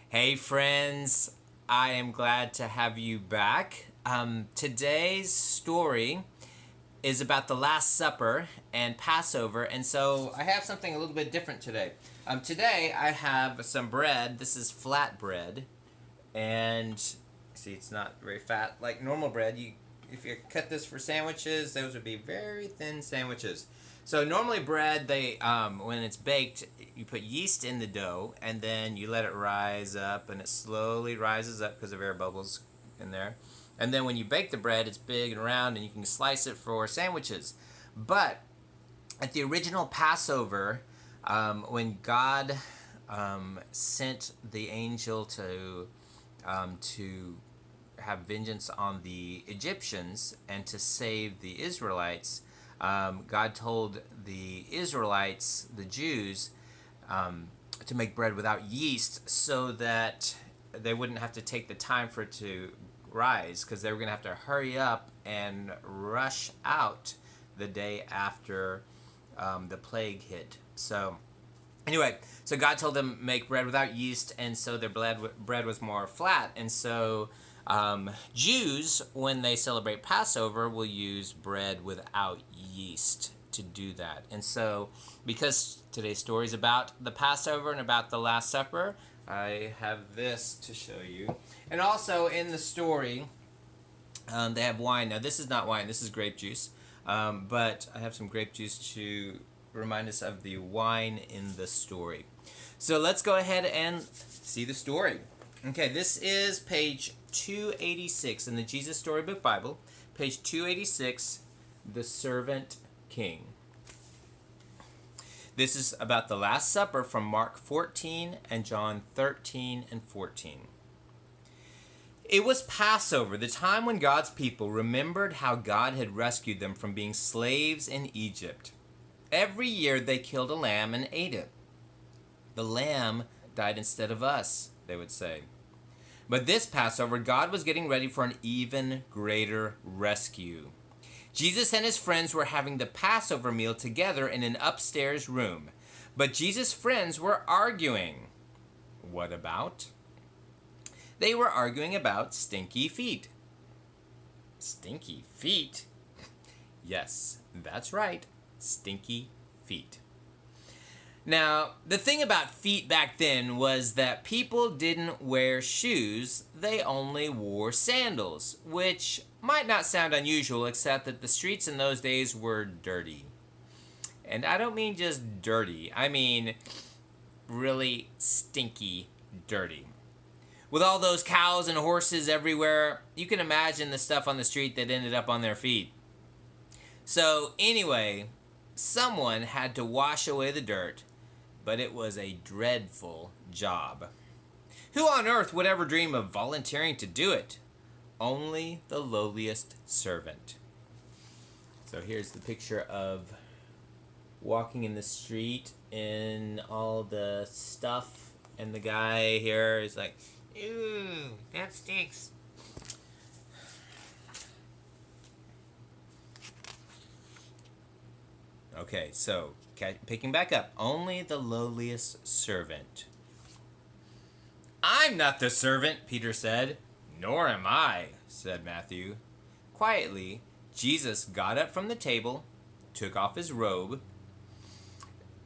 Hey friends, I am glad to have you back. Today's story is about the Last Supper and Passover, and so I have something a little bit different today. Today I have some bread. This is flat bread, and see, it's not very fat like normal bread. If you cut this for sandwiches, those would be very thin sandwiches. So normally bread, when it's baked, you put yeast in the dough and then you let it rise up, and it slowly rises up because of air bubbles in there. And then when you bake the bread, it's big and round, and you can slice it for sandwiches. But at the original Passover, when God sent the angel to have vengeance on the Egyptians and to save the Israelites, God told the Israelites, the Jews, to make bread without yeast so that they wouldn't have to take the time for it to rise, because they were going to have to hurry up and rush out the day after the plague hit. So anyway, so God told them make bread without yeast, and so their bread was more flat. And so Jews, when they celebrate Passover, will use bread without yeast to do that. And so, because today's story is about the Passover and about the Last Supper, I have this to show you. And also in the story, they have wine. Now, this is not wine, this is grape juice. But I have some grape juice to remind us of the wine in the story. So let's go ahead and see the story. Okay, this is page 286 in the Jesus Storybook Bible. Page 286, The Servant King. This is about the Last Supper from Mark 14 and John 13 and 14. It was Passover, the time when God's people remembered how God had rescued them from being slaves in Egypt. Every year they killed a lamb and ate it. The lamb died instead of us, they would say. But this Passover, God was getting ready for an even greater rescue. Jesus and his friends were having the Passover meal together in an upstairs room. But Jesus' friends were arguing. What about? They were arguing about stinky feet. Stinky feet? Yes, that's right. Stinky feet. Now, the thing about feet back then was that people didn't wear shoes, they only wore sandals, which might not sound unusual, except that the streets in those days were dirty. And I don't mean just dirty, I mean really stinky dirty. With all those cows and horses everywhere, you can imagine the stuff on the street that ended up on their feet. So anyway, someone had to wash away the dirt, but it was a dreadful job. Who on earth would ever dream of volunteering to do it? Only the lowliest servant. So here's the picture of walking in the street in all the stuff, and the guy here is like, ew, that stinks. Okay, so picking back up, only the lowliest servant. I'm not the servant, Peter said. Nor am I, said Matthew. Quietly, Jesus got up from the table, took off his robe,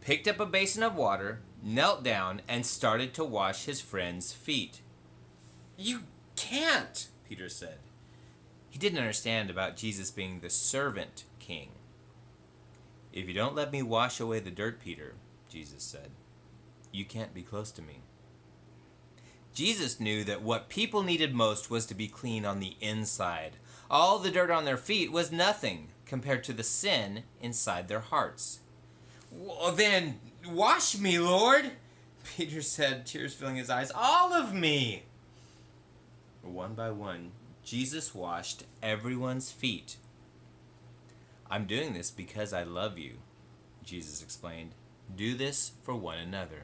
picked up a basin of water, knelt down, and started to wash his friend's feet. You can't, Peter said. He didn't understand about Jesus being the servant king. If you don't let me wash away the dirt, Peter, Jesus said, you can't be close to me. Jesus knew that what people needed most was to be clean on the inside. All the dirt on their feet was nothing compared to the sin inside their hearts. Well, then, wash me, Lord, Peter said, tears filling his eyes. All of me! One by one, Jesus washed everyone's feet. I'm doing this because I love you, Jesus explained. Do this for one another.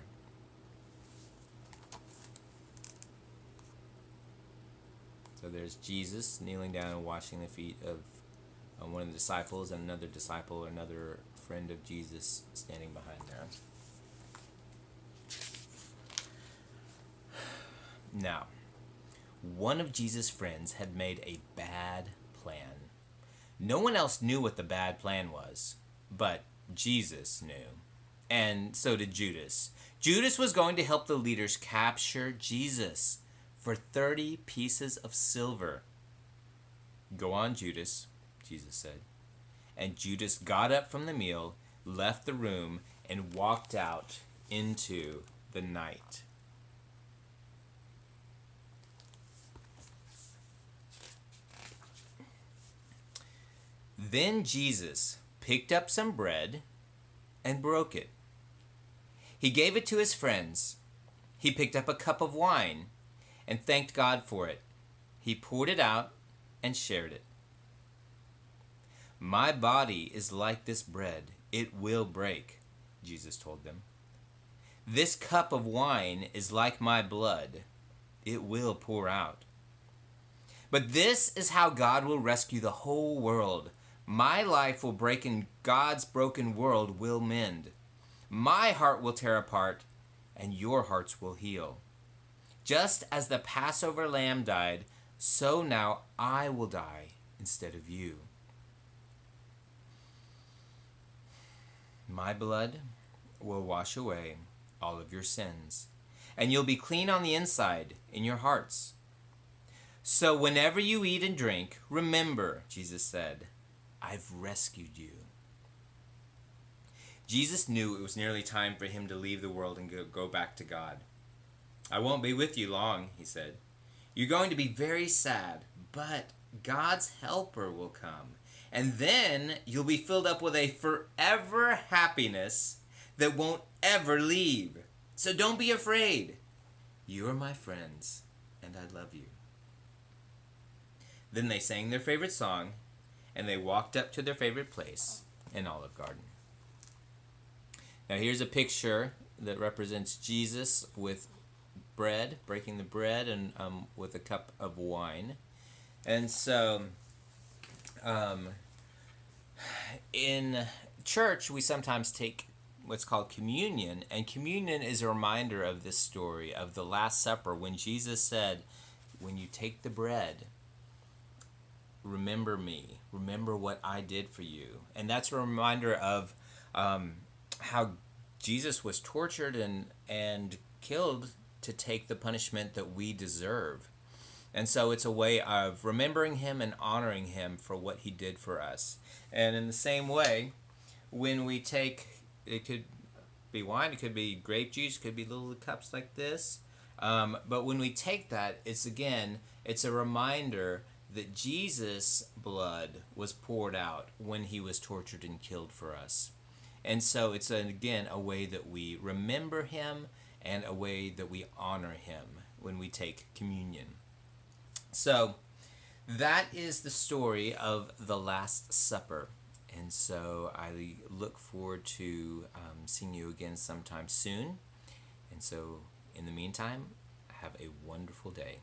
So there's Jesus kneeling down and washing the feet of one of the disciples, and another disciple, another friend of Jesus standing behind there. Now, one of Jesus' friends had made a bad plan. No one else knew what the bad plan was, but Jesus knew. And so did Judas. Judas was going to help the leaders capture Jesus for 30 pieces of silver. "Go on, Judas," Jesus said. And Judas got up from the meal, left the room, and walked out into the night. Then Jesus picked up some bread and broke it. He gave it to his friends. He picked up a cup of wine and thanked God for it. He poured it out and shared it. "My body is like this bread. It will break," Jesus told them. "This cup of wine is like my blood. It will pour out. But this is how God will rescue the whole world. My life will break and God's broken world will mend. My heart will tear apart and your hearts will heal. Just as the Passover lamb died, so now I will die instead of you. My blood will wash away all of your sins, and you'll be clean on the inside in your hearts. So whenever you eat and drink, remember," Jesus said, "I've rescued you." Jesus knew it was nearly time for him to leave the world and go back to God. "I won't be with you long," he said. "You're going to be very sad, but God's helper will come. And then you'll be filled up with a forever happiness that won't ever leave. So don't be afraid. You are my friends, and I love you." Then they sang their favorite song, and they walked up to their favorite place, an Olive Garden. Now here's a picture that represents Jesus with bread, breaking the bread, and with a cup of wine. And so, in church, we sometimes take what's called communion, and communion is a reminder of this story of the Last Supper when Jesus said, "When you take the bread, remember me, remember what I did for you." And that's a reminder of how Jesus was tortured and killed to take the punishment that we deserve. And so it's a way of remembering him and honoring him for what he did for us. And in the same way, when we take, it could be wine, it could be grape juice, it could be little cups like this. But when we take that, it's a reminder that Jesus' blood was poured out when he was tortured and killed for us. And so it's, again, a way that we remember him and a way that we honor him when we take communion. So that is the story of the Last Supper. And so I look forward to seeing you again sometime soon. And so in the meantime, have a wonderful day.